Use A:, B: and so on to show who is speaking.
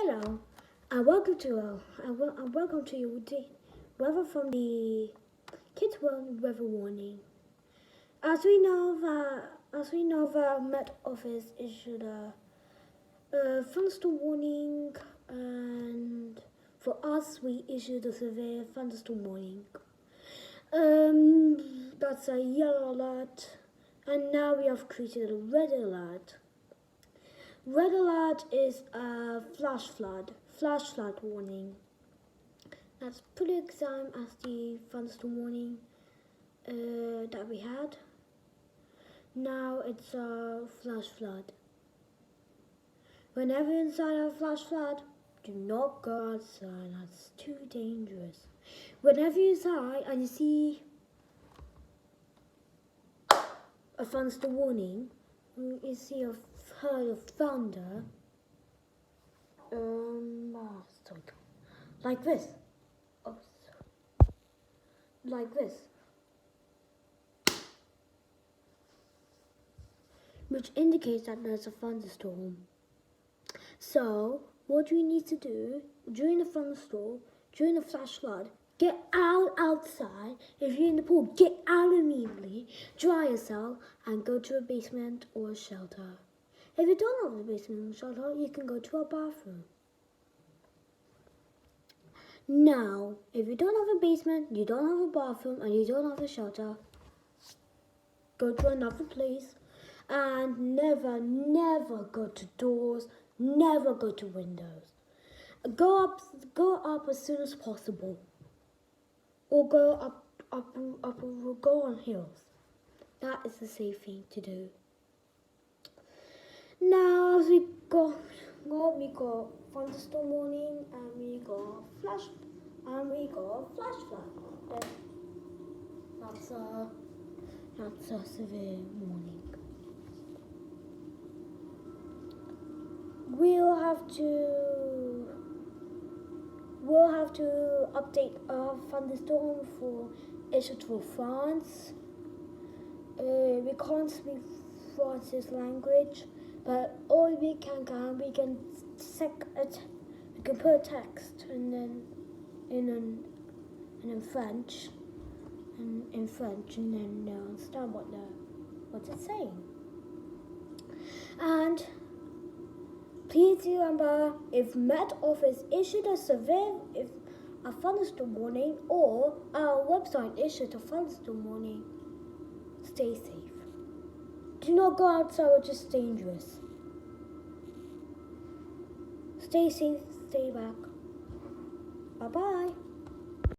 A: Hello, and welcome to your weather from the Kids World Weather Warning. As we know that MetOffice issued a thunderstorm warning, and for us we issued a severe thunderstorm warning. That's a yellow alert, and now we have created a red alert. Red alert is a flash flood warning. That's pretty the same as the thunderstorm warning that we had. Now it's a flash flood. Whenever you're inside a flash flood, do not go outside. That's too dangerous. Whenever you're inside and you see a thunderstorm warning, you see a heard of thunder, like this. Like this. Which indicates that there's a thunderstorm. So, what you need to do during the thunderstorm, during the flash flood, get outside. If you're in the pool, get out immediately, dry yourself, and go to a basement or a shelter. If you don't have a basement or shelter, you can go to a bathroom. Now, if you don't have a basement, you don't have a bathroom, and you don't have a shelter, go to another place, and never go to doors, never go to windows. Go up as soon as possible, or go go on hills. That is the safe thing to do. Now, as we got thunderstorm warning, and we got flash flood. That's a severe warning. We'll have to update our thunderstorm for issued for France. We can't speak France's language, but all we can put a text and then in French, and then understand what it's saying. And please remember, if MetOffice issued a thunderstorm warning, or our website issued a thunderstorm warning, stay safe. Do not go outside, which is dangerous. Stay safe, stay back. Bye-bye.